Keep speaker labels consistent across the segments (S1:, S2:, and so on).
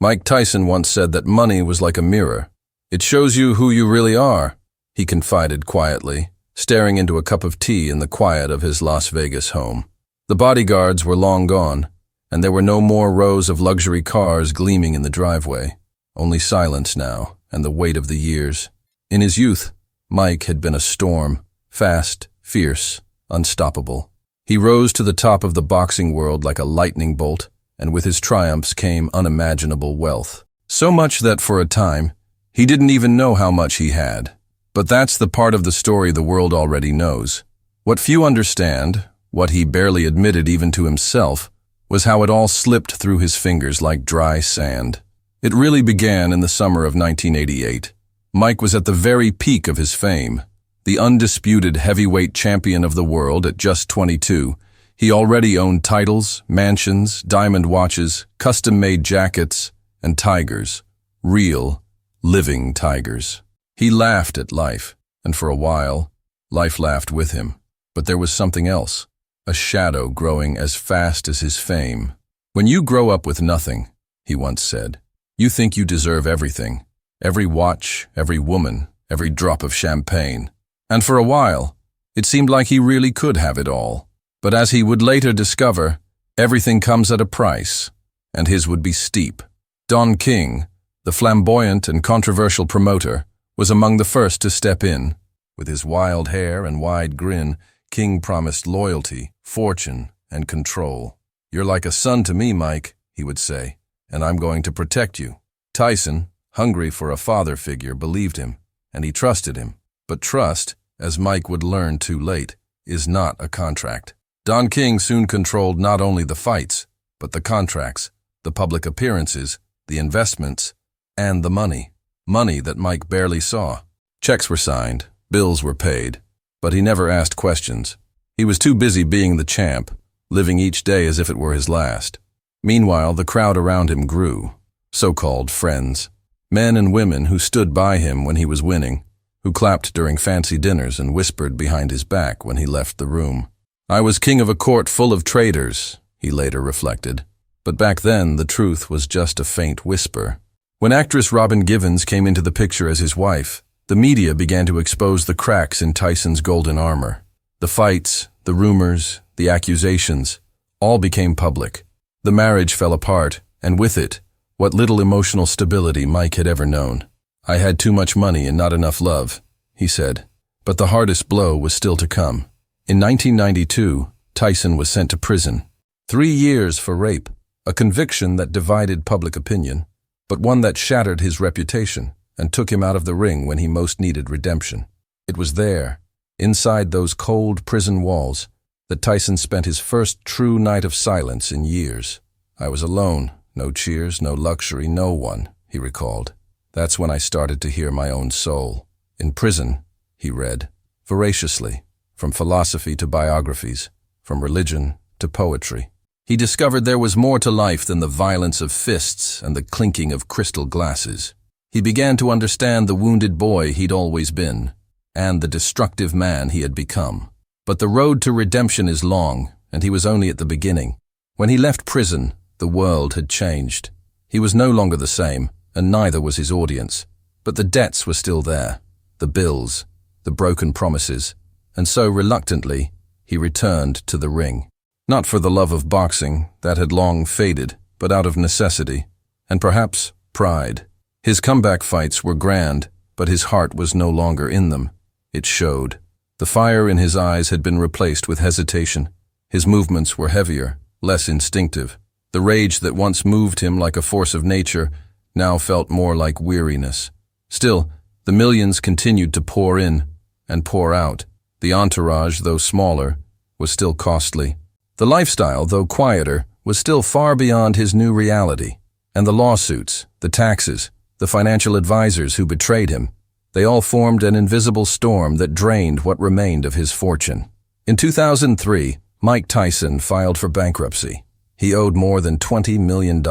S1: Mike Tyson once said that money was like a mirror. It shows you who you really are, he confided quietly, staring into a cup of tea in the quiet of his Las Vegas home. The bodyguards were long gone, and there were no more rows of luxury cars gleaming in the driveway. Only silence now, and the weight of the years. In his youth, Mike had been a storm, fast, fierce, unstoppable. He rose to the top of the boxing world like a lightning bolt, and with his triumphs came unimaginable wealth. So much that for a time, he didn't even know how much he had. But that's the part of the story the world already knows. What few understand, what he barely admitted even to himself, was how it all slipped through his fingers like dry sand. It really began in the summer of 1988. Mike was at the very peak of his fame. The undisputed heavyweight champion of the world at just 22, he already owned titles, mansions, diamond watches, custom-made jackets, and tigers. Real, living tigers. He laughed at life, and for a while, life laughed with him. But there was something else, a shadow growing as fast as his fame. When you grow up with nothing, he once said, you think you deserve everything. Every watch, every woman, every drop of champagne. And for a while, it seemed like he really could have it all. But as he would later discover, everything comes at a price, and his would be steep. Don King, the flamboyant and controversial promoter, was among the first to step in. With his wild hair and wide grin, King promised loyalty, fortune, and control. You're like a son to me, Mike, he would say, and I'm going to protect you. Tyson, hungry for a father figure, believed him, and he trusted him. But trust, as Mike would learn too late, is not a contract. Don King soon controlled not only the fights, but the contracts, the public appearances, the investments, and the money. Money that Mike barely saw. Checks were signed, bills were paid, but he never asked questions. He was too busy being the champ, living each day as if it were his last. Meanwhile, the crowd around him grew, so-called friends. Men and women who stood by him when he was winning, who clapped during fancy dinners and whispered behind his back when he left the room. I was king of a court full of traitors, he later reflected. But back then, the truth was just a faint whisper. When actress Robin Givens came into the picture as his wife, the media began to expose the cracks in Tyson's golden armor. The fights, the rumors, the accusations, all became public. The marriage fell apart, and with it, what little emotional stability Mike had ever known. I had too much money and not enough love, he said. But the hardest blow was still to come. In 1992, Tyson was sent to prison. 3 years for rape, a conviction that divided public opinion, but one that shattered his reputation and took him out of the ring when he most needed redemption. It was there, inside those cold prison walls, that Tyson spent his first true night of silence in years. I was alone, no cheers, no luxury, no one, he recalled. That's when I started to hear my own soul. In prison, he read, voraciously, from philosophy to biographies, from religion to poetry. He discovered there was more to life than the violence of fists and the clinking of crystal glasses. He began to understand the wounded boy he'd always been, and the destructive man he had become. But the road to redemption is long, and he was only at the beginning. When he left prison, the world had changed. He was no longer the same, and neither was his audience. But the debts were still there, the bills, the broken promises, and so reluctantly, he returned to the ring. Not for the love of boxing, that had long faded, but out of necessity, and perhaps pride. His comeback fights were grand, but his heart was no longer in them. It showed. The fire in his eyes had been replaced with hesitation. His movements were heavier, less instinctive. The rage that once moved him like a force of nature now felt more like weariness. Still, the millions continued to pour in and pour out. The entourage, though smaller, was still costly. The lifestyle, though quieter, was still far beyond his new reality. And the lawsuits, the taxes, the financial advisors who betrayed him, they all formed an invisible storm that drained what remained of his fortune. In 2003, Mike Tyson filed for bankruptcy. He owed more than $20 million.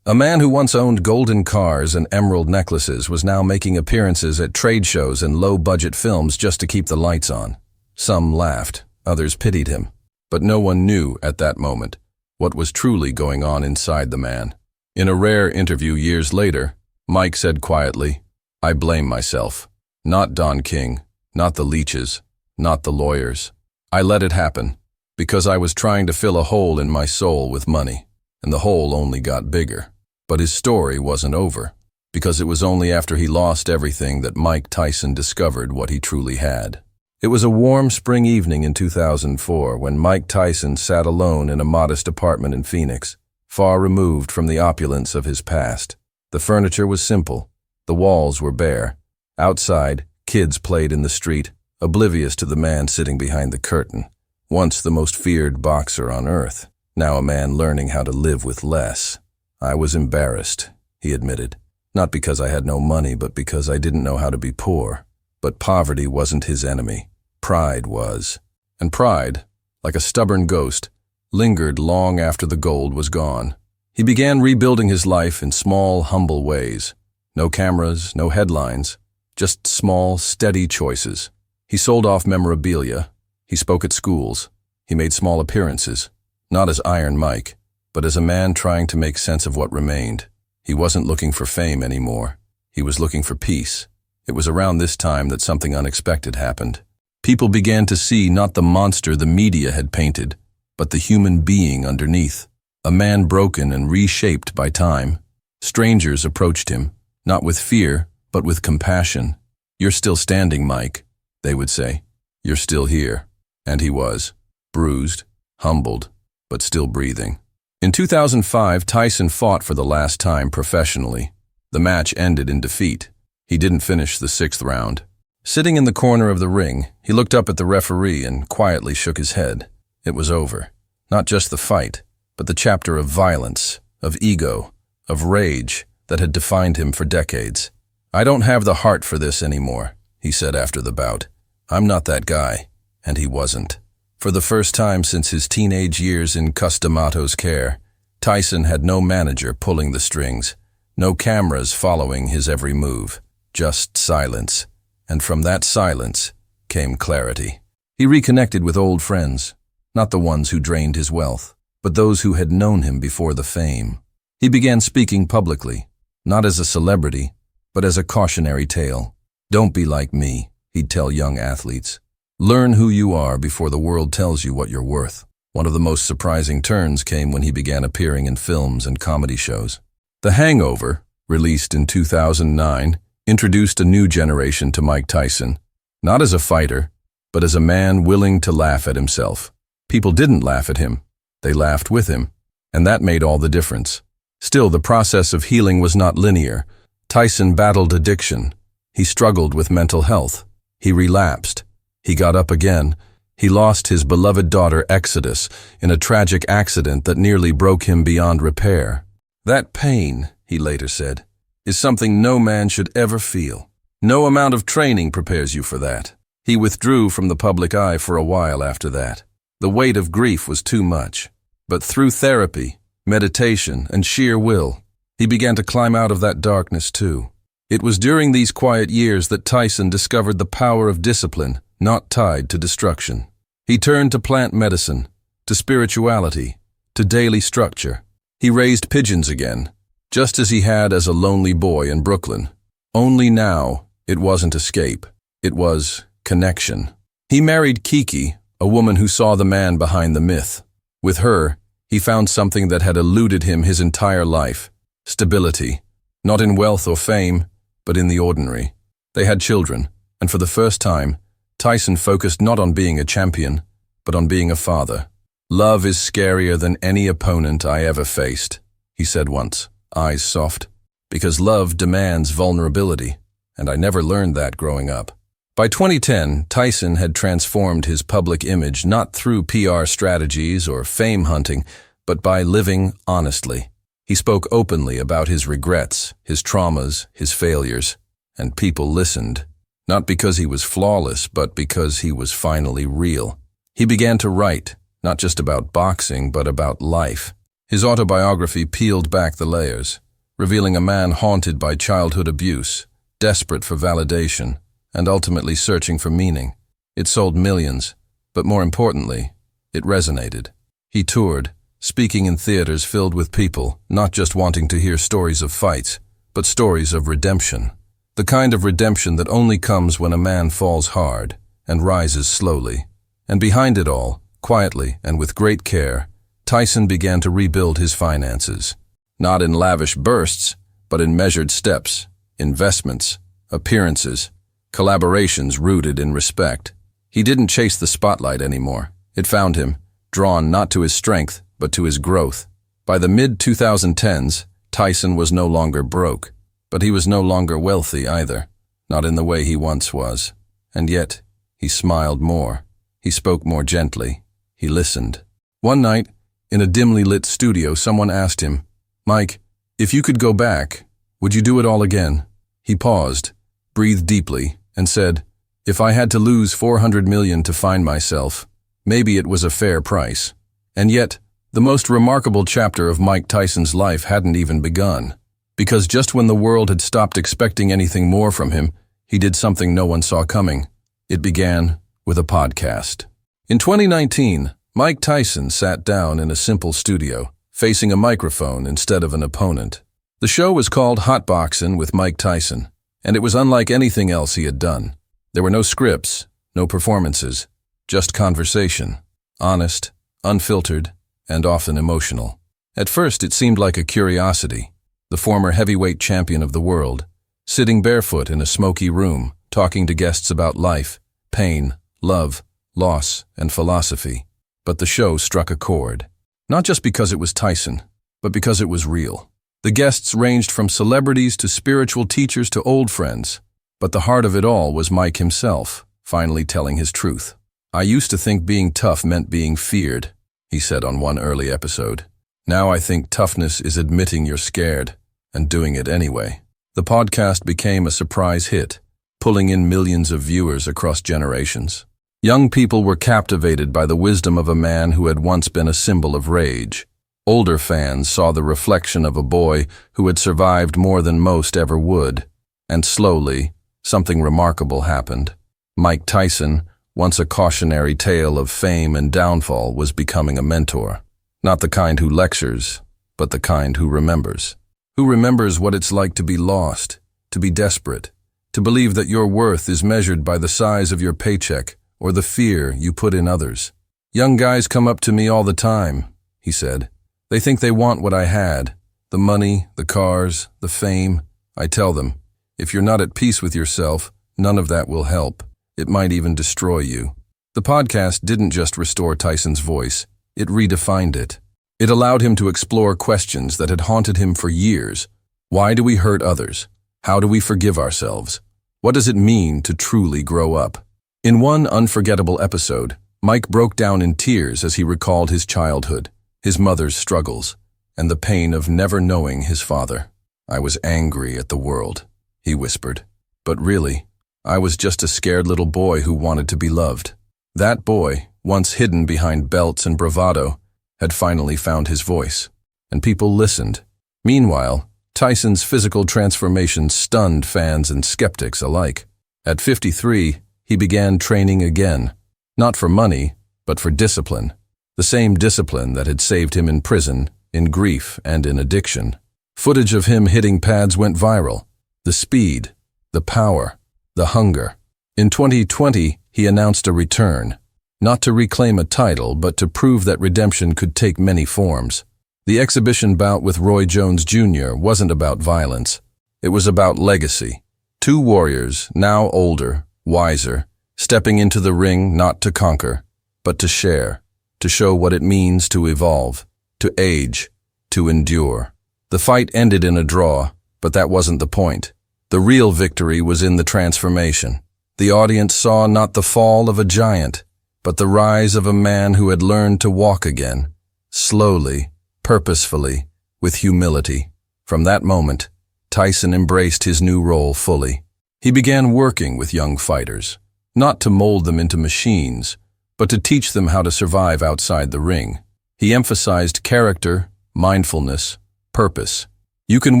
S1: A man who once owned golden cars and emerald necklaces was now making appearances at trade shows and low-budget films just to keep the lights on. Some laughed, others pitied him. But no one knew at that moment what was truly going on inside the man. In a rare interview years later, Mike said quietly, "I blame myself. Not Don King, not the leeches, not the lawyers. I let it happen because I was trying to fill a hole in my soul with money, and the hole only got bigger." But his story wasn't over, because it was only after he lost everything that Mike Tyson discovered what he truly had. It was a warm spring evening in 2004 when Mike Tyson sat alone in a modest apartment in Phoenix, far removed from the opulence of his past. The furniture was simple. The walls were bare. Outside, kids played in the street, oblivious to the man sitting behind the curtain, once the most feared boxer on earth, now a man learning how to live with less. "I was embarrassed," he admitted, "not because I had no money, but because I didn't know how to be poor." But poverty wasn't his enemy. Pride was. And pride, like a stubborn ghost, lingered long after the gold was gone. He began rebuilding his life in small, humble ways. No cameras, no headlines, just small, steady choices. He sold off memorabilia. He spoke at schools. He made small appearances, not as Iron Mike, but as a man trying to make sense of what remained. He wasn't looking for fame anymore. He was looking for peace. It was around this time that something unexpected happened. People began to see not the monster the media had painted, but the human being underneath. A man broken and reshaped by time. Strangers approached him, not with fear, but with compassion. "You're still standing, Mike," they would say. "You're still here." And he was, bruised, humbled, but still breathing. In 2005, Tyson fought for the last time professionally. The match ended in defeat. He didn't finish the 6th round. Sitting in the corner of the ring, he looked up at the referee and quietly shook his head. It was over. Not just the fight, but the chapter of violence, of ego, of rage that had defined him for decades. "I don't have the heart for this anymore," he said after the bout. "I'm not that guy." And he wasn't. For the first time since his teenage years in Cus D'Amato's care, Tyson had no manager pulling the strings, no cameras following his every move, just silence. And from that silence came clarity. He reconnected with old friends, not the ones who drained his wealth, but those who had known him before the fame. He began speaking publicly, not as a celebrity, but as a cautionary tale. "Don't be like me," he'd tell young athletes. "Learn who you are before the world tells you what you're worth." One of the most surprising turns came when he began appearing in films and comedy shows. The Hangover, released in 2009, introduced a new generation to Mike Tyson, not as a fighter, but as a man willing to laugh at himself. People didn't laugh at him. They laughed with him, and that made all the difference. Still, the process of healing was not linear. Tyson battled addiction. He struggled with mental health. He relapsed. He got up again. He lost his beloved daughter Exodus in a tragic accident that nearly broke him beyond repair. "That pain," he later said, "is something no man should ever feel. No amount of training prepares you for that." He withdrew from the public eye for a while after that. The weight of grief was too much. But through therapy, meditation, and sheer will, he began to climb out of that darkness too. It was during these quiet years that Tyson discovered the power of discipline, not tied to destruction. He turned to plant medicine, to spirituality, to daily structure. He raised pigeons again, just as he had as a lonely boy in Brooklyn. Only now, it wasn't escape. It was connection. He married Kiki, a woman who saw the man behind the myth. With her, he found something that had eluded him his entire life: stability, not in wealth or fame, but in the ordinary. They had children, and for the first time, Tyson focused not on being a champion, but on being a father. "Love is scarier than any opponent I ever faced," he said once, eyes soft, "because love demands vulnerability, and I never learned that growing up." By 2010, Tyson had transformed his public image not through PR strategies or fame hunting, but by living honestly. He spoke openly about his regrets, his traumas, his failures, and people listened, not because he was flawless, but because he was finally real. He began to write, not just about boxing, but about life. His autobiography peeled back the layers, revealing a man haunted by childhood abuse, desperate for validation, and ultimately searching for meaning. It sold millions, but more importantly, it resonated. He toured, speaking in theaters filled with people, not just wanting to hear stories of fights, but stories of redemption. The kind of redemption that only comes when a man falls hard and rises slowly. And behind it all, quietly and with great care, Tyson began to rebuild his finances. Not in lavish bursts, but in measured steps, investments, appearances, collaborations rooted in respect. He didn't chase the spotlight anymore. It found him, drawn not to his strength, but to his growth. By the mid-2010s, Tyson was no longer broke, but he was no longer wealthy either, not in the way he once was. And yet, he smiled more. He spoke more gently. He listened. One night, in a dimly lit studio, someone asked him, "Mike, if you could go back, would you do it all again?" He paused, breathed deeply, and said, "If I had to lose $400 million to find myself, maybe it was a fair price." And yet, the most remarkable chapter of Mike Tyson's life hadn't even begun. Because just when the world had stopped expecting anything more from him, he did something no one saw coming. It began with a podcast. In 2019, Mike Tyson sat down in a simple studio, facing a microphone instead of an opponent. The show was called Hotboxin' with Mike Tyson, and it was unlike anything else he had done. There were no scripts, no performances, just conversation. Honest, unfiltered, and often emotional. At first, it seemed like a curiosity. The former heavyweight champion of the world, sitting barefoot in a smoky room, talking to guests about life, pain, love, loss, and philosophy. But the show struck a chord. Not just because it was Tyson, but because it was real. The guests ranged from celebrities to spiritual teachers to old friends. But the heart of it all was Mike himself, finally telling his truth. "I used to think being tough meant being feared," he said on one early episode. "Now I think toughness is admitting you're scared and doing it anyway." The podcast became a surprise hit, pulling in millions of viewers across generations. Young people were captivated by the wisdom of a man who had once been a symbol of rage. Older fans saw the reflection of a boy who had survived more than most ever would. And slowly, something remarkable happened. Mike Tyson, once a cautionary tale of fame and downfall, was becoming a mentor. Not the kind who lectures, but the kind who remembers. Who remembers what it's like to be lost, to be desperate, to believe that your worth is measured by the size of your paycheck or the fear you put in others. "Young guys come up to me all the time," he said. "They think they want what I had, the money, the cars, the fame. I tell them, if you're not at peace with yourself, none of that will help. It might even destroy you." The podcast didn't just restore Tyson's voice, it redefined it. It allowed him to explore questions that had haunted him for years. Why do we hurt others? How do we forgive ourselves? What does it mean to truly grow up? In one unforgettable episode, Mike broke down in tears as he recalled his childhood, his mother's struggles, and the pain of never knowing his father. "I was angry at the world," he whispered. "But really, I was just a scared little boy who wanted to be loved." That boy, once hidden behind belts and bravado, had finally found his voice, and people listened. Meanwhile, Tyson's physical transformation stunned fans and skeptics alike. At 53, he began training again, not for money, but for discipline. The same discipline that had saved him in prison, in grief, and in addiction. Footage of him hitting pads went viral. The speed, the power, the hunger. In 2020, he announced a return, not to reclaim a title, but to prove that redemption could take many forms. The exhibition bout with Roy Jones Jr. wasn't about violence. It was about legacy. Two warriors, now older, wiser, stepping into the ring not to conquer, but to share, to show what it means to evolve, to age, to endure. The fight ended in a draw, but that wasn't the point. The real victory was in the transformation. The audience saw not the fall of a giant, but the rise of a man who had learned to walk again, slowly, purposefully, with humility. From that moment, Tyson embraced his new role fully. He began working with young fighters, not to mold them into machines, but to teach them how to survive outside the ring. He emphasized character, mindfulness, purpose. "You can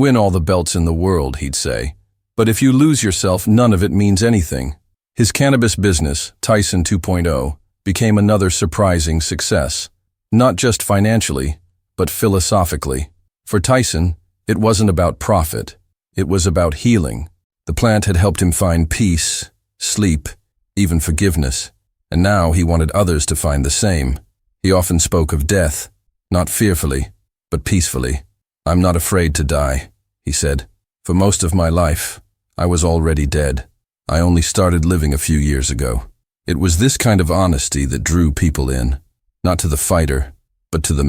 S1: win all the belts in the world," he'd say, "but if you lose yourself, none of it means anything." His cannabis business, Tyson 2.0, became another surprising success. Not just financially, but philosophically. For Tyson, it wasn't about profit. It was about healing. The plant had helped him find peace, sleep, even forgiveness, and now he wanted others to find the same. He often spoke of death, not fearfully, but peacefully. "I'm not afraid to die," he said. "For most of my life, I was already dead. I only started living a few years ago." It was this kind of honesty that drew people in, not to the fighter, but to the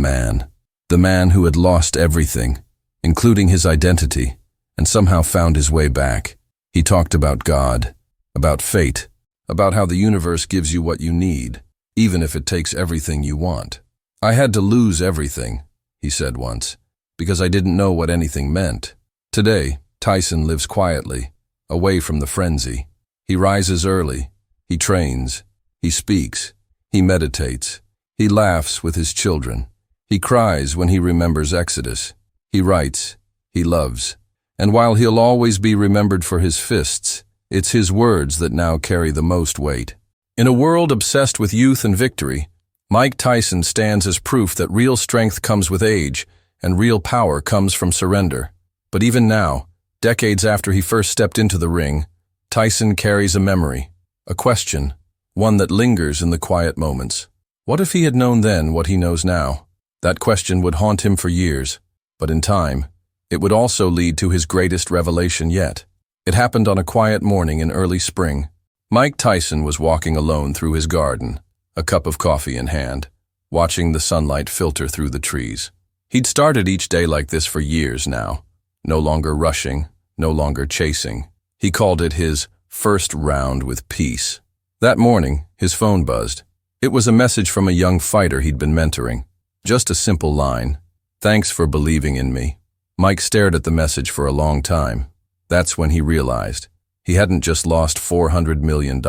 S1: man who had lost everything, including his identity, and somehow found his way back. He talked about God, about fate, about how the universe gives you what you need, even if it takes everything you want. "I had to lose everything," he said once, "because I didn't know what anything meant." Today, Tyson lives quietly, away from the frenzy. He rises early, he trains, he speaks, he meditates, he laughs with his children, he cries when he remembers Exodus, he writes, he loves. And while he'll always be remembered for his fists, it's his words that now carry the most weight. In a world obsessed with youth and victory, Mike Tyson stands as proof that real strength comes with age and real power comes from surrender. But even now, decades after he first stepped into the ring, Tyson carries a memory, a question, one that lingers in the quiet moments. What if he had known then what he knows now? That question would haunt him for years, but in time, it would also lead to his greatest revelation yet. It happened on a quiet morning in early spring. Mike Tyson was walking alone through his garden, a cup of coffee in hand, watching the sunlight filter through the trees. He'd started each day like this for years now, no longer rushing, no longer chasing. He called it his first round with peace. That morning, his phone buzzed. It was a message from a young fighter he'd been mentoring. Just a simple line, "Thanks for believing in me." Mike stared at the message for a long time. That's when he realized he hadn't just lost $400 million.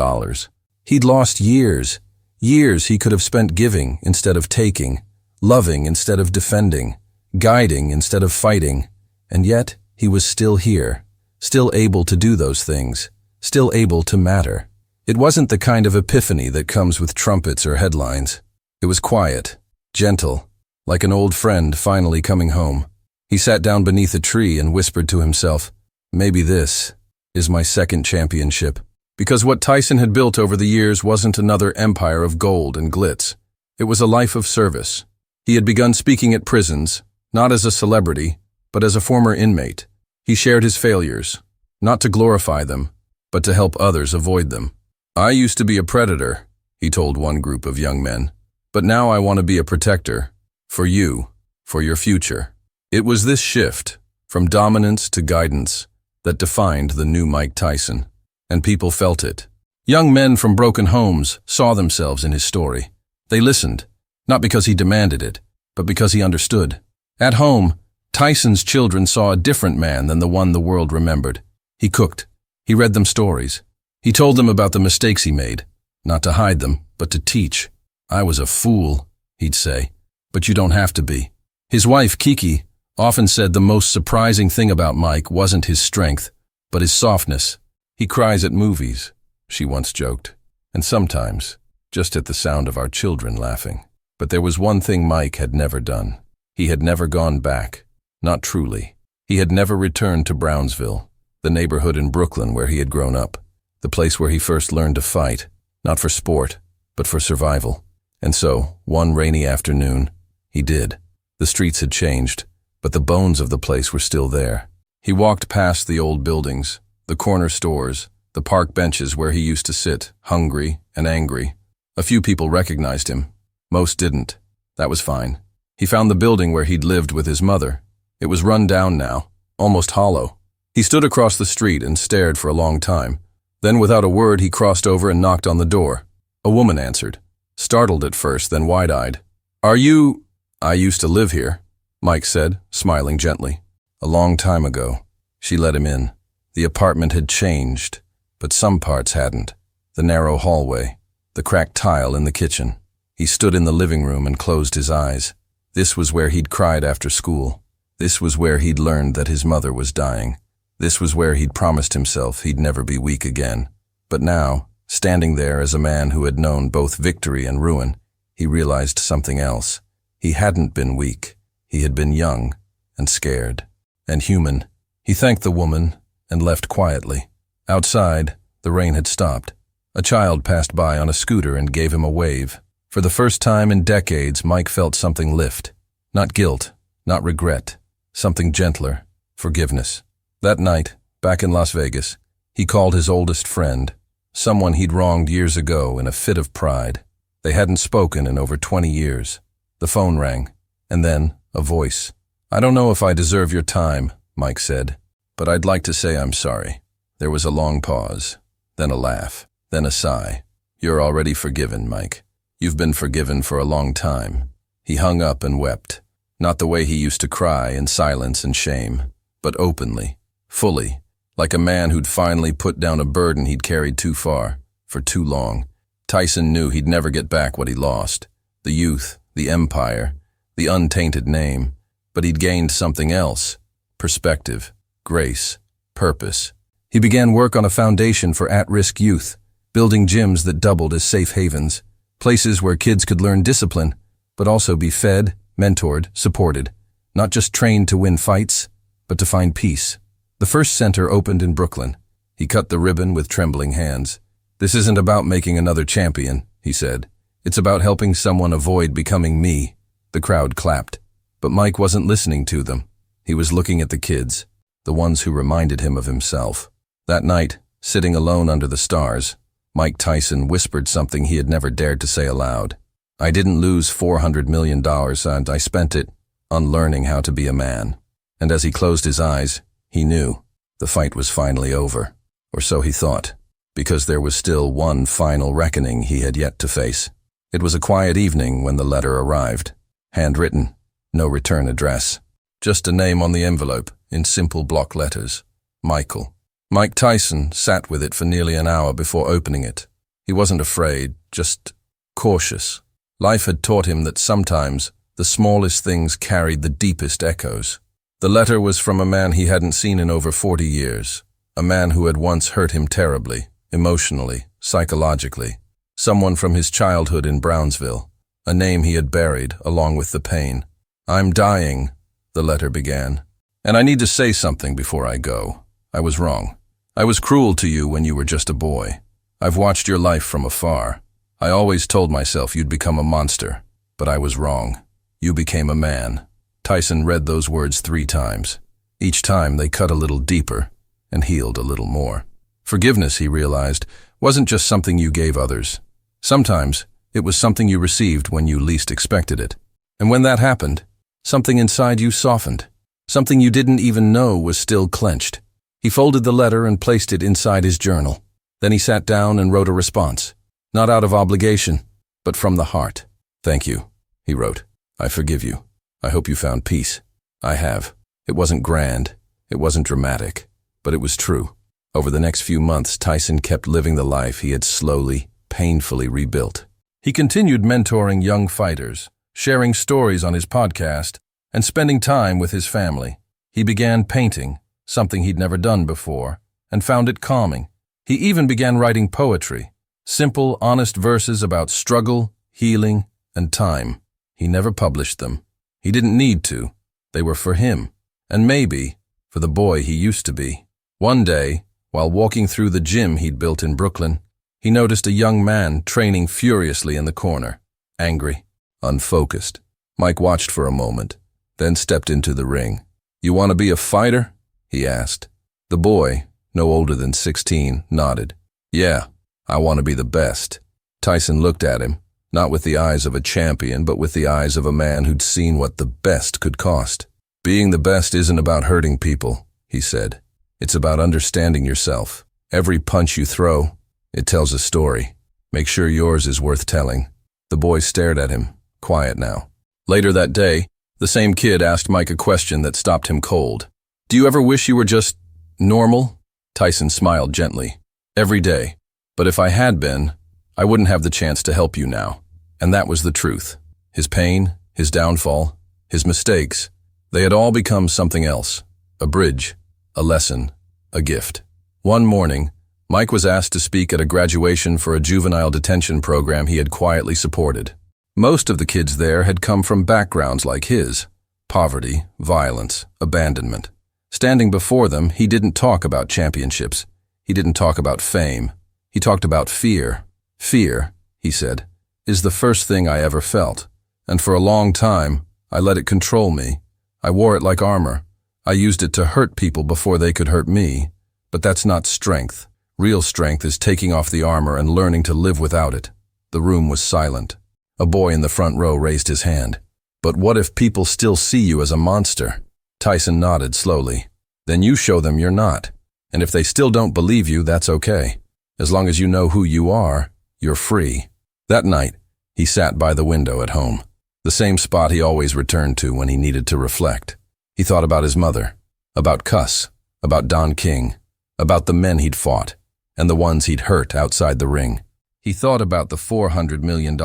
S1: He'd lost years. Years he could have spent giving instead of taking, loving instead of defending, guiding instead of fighting. And yet, he was still here, still able to do those things, still able to matter. It wasn't the kind of epiphany that comes with trumpets or headlines. It was quiet, gentle, like an old friend finally coming home. He sat down beneath a tree and whispered to himself, "Maybe this is my second championship." Because what Tyson had built over the years wasn't another empire of gold and glitz. It was a life of service. He had begun speaking at prisons, not as a celebrity, but as a former inmate. He shared his failures, not to glorify them, but to help others avoid them. "I used to be a predator," he told one group of young men, "but now I want to be a protector. For you, for your future." It was this shift, from dominance to guidance, that defined the new Mike Tyson. And people felt it. Young men from broken homes saw themselves in his story. They listened, not because he demanded it, but because he understood. At home, Tyson's children saw a different man than the one the world remembered. He cooked. He read them stories. He told them about the mistakes he made, not to hide them, but to teach. "I was a fool," he'd say, "but you don't have to be." His wife, Kiki, often said the most surprising thing about Mike wasn't his strength, but his softness. "He cries at movies," she once joked, "and sometimes just at the sound of our children laughing." But there was one thing Mike had never done. He had never gone back, not truly. He had never returned to Brownsville, the neighborhood in Brooklyn where he had grown up, the place where he first learned to fight, not for sport, but for survival. And so, one rainy afternoon, he did. The streets had changed, but the bones of the place were still there. He walked past the old buildings, the corner stores, the park benches where he used to sit, hungry and angry. A few people recognized him. Most didn't. That was fine. He found the building where he'd lived with his mother. It was run down now, almost hollow. He stood across the street and stared for a long time. Then without a word he crossed over and knocked on the door. A woman answered, startled at first, then wide-eyed. "Are you—" "I used to live here," Mike said, smiling gently. "A long time ago." She let him in. The apartment had changed, but some parts hadn't. The narrow hallway, the cracked tile in the kitchen. He stood in the living room and closed his eyes. This was where he'd cried after school. This was where he'd learned that his mother was dying. This was where he'd promised himself he'd never be weak again. But now, standing there as a man who had known both victory and ruin, he realized something else. He hadn't been weak. He had been young and scared and human. He thanked the woman and left quietly. Outside, the rain had stopped. A child passed by on a scooter and gave him a wave. For the first time in decades, Mike felt something lift. Not guilt, not regret, something gentler, forgiveness. That night, back in Las Vegas, he called his oldest friend, someone he'd wronged years ago in a fit of pride. They hadn't spoken in over 20 years. The phone rang, and then a voice. "I don't know if I deserve your time," Mike said, "but I'd like to say I'm sorry." There was a long pause, then a laugh, then a sigh. "You're already forgiven, Mike. You've been forgiven for a long time." He hung up and wept, not the way he used to cry in silence and shame, but openly, fully, like a man who'd finally put down a burden he'd carried too far, for too long. Tyson knew he'd never get back what he lost, the youth, the empire, the untainted name, but he'd gained something else, perspective, grace, purpose. He began work on a foundation for at-risk youth, building gyms that doubled as safe havens, places where kids could learn discipline, but also be fed, mentored, supported, not just trained to win fights, but to find peace. The first center opened in Brooklyn. He cut the ribbon with trembling hands. "This isn't about making another champion," he said. "It's about helping someone avoid becoming me." The crowd clapped. But Mike wasn't listening to them. He was looking at the kids, the ones who reminded him of himself. That night, sitting alone under the stars, Mike Tyson whispered something he had never dared to say aloud. "I didn't lose $400 million, and I spent it on learning how to be a man." And as he closed his eyes, he knew the fight was finally over. Or so he thought, because there was still one final reckoning he had yet to face. It was a quiet evening when the letter arrived. Handwritten, no return address. Just a name on the envelope, in simple block letters. Michael. Mike Tyson sat with it for nearly an hour before opening it. He wasn't afraid, just cautious. Life had taught him that sometimes the smallest things carried the deepest echoes. The letter was from a man he hadn't seen in over 40 years, a man who had once hurt him terribly, emotionally, psychologically, someone from his childhood in Brownsville, a name he had buried along with the pain. "I'm dying," the letter began, "and I need to say something before I go. I was wrong. I was cruel to you when you were just a boy. I've watched your life from afar. I always told myself you'd become a monster, but I was wrong. You became a man." Tyson read those words 3 times. Each time they cut a little deeper and healed a little more. Forgiveness, he realized, wasn't just something you gave others. Sometimes it was something you received when you least expected it. And when that happened, something inside you softened. Something you didn't even know was still clenched. He folded the letter and placed it inside his journal. Then he sat down and wrote a response. Not out of obligation, but from the heart. "Thank you," he wrote. "I forgive you. I hope you found peace." I have. It wasn't grand. It wasn't dramatic. But it was true. Over the next few months, Tyson kept living the life he had slowly, painfully rebuilt. He continued mentoring young fighters, sharing stories on his podcast, and spending time with his family. He began painting, something he'd never done before, and found it calming. He even began writing poetry, simple, honest verses about struggle, healing, and time. He never published them. He didn't need to. They were for him, and maybe for the boy he used to be. One day, while walking through the gym he'd built in Brooklyn, he noticed a young man training furiously in the corner, angry, unfocused. Mike watched for a moment, then stepped into the ring. "You want to be a fighter?" he asked. The boy, no older than 16, nodded. "Yeah, I want to be the best." Tyson looked at him, not with the eyes of a champion, but with the eyes of a man who'd seen what the best could cost. "Being the best isn't about hurting people," he said. "It's about understanding yourself. Every punch you throw, it tells a story. Make sure yours is worth telling." The boy stared at him, quiet now. Later that day, the same kid asked Mike a question that stopped him cold. "Do you ever wish you were just normal?" Tyson smiled gently. "Every day. But if I had been, I wouldn't have the chance to help you now." And that was the truth. His pain, his downfall, his mistakes, they had all become something else. A bridge, a lesson, a gift. One morning, Mike was asked to speak at a graduation for a juvenile detention program he had quietly supported. Most of the kids there had come from backgrounds like his. Poverty, violence, abandonment. Standing before them, he didn't talk about championships. He didn't talk about fame. He talked about fear. Fear, he said, is the first thing I ever felt. And for a long time, I let it control me. I wore it like armor. I used it to hurt people before they could hurt me. But that's not strength. Real strength is taking off the armor and learning to live without it. The room was silent. A boy in the front row raised his hand. But what if people still see you as a monster? Tyson nodded slowly. Then you show them you're not. And if they still don't believe you, that's okay. As long as you know who you are, you're free. That night, he sat by the window at home, the same spot he always returned to when he needed to reflect. He thought about his mother, about Cuss, about Don King, about the men he'd fought, and the ones he'd hurt outside the ring. He thought about the $400 million.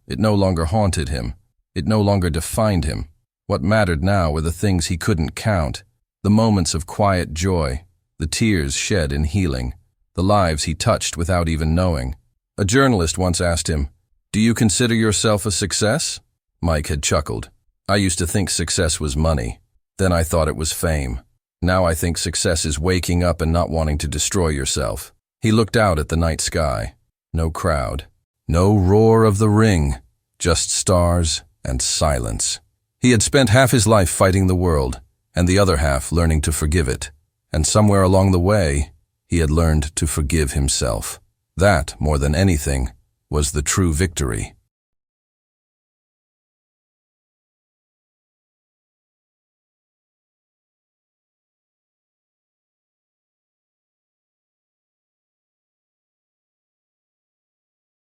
S1: It no longer haunted him. It no longer defined him. What mattered now were the things he couldn't count, the moments of quiet joy, the tears shed in healing, the lives he touched without even knowing. A journalist once asked him, "Do you consider yourself a success?" Mike had chuckled. "I used to think success was money. Then I thought it was fame. Now I think success is waking up and not wanting to destroy yourself." He looked out at the night sky. No crowd. No roar of the ring. Just stars and silence. He had spent half his life fighting the world, and the other half learning to forgive it. And somewhere along the way, he had learned to forgive himself. That, more than anything, was the true victory.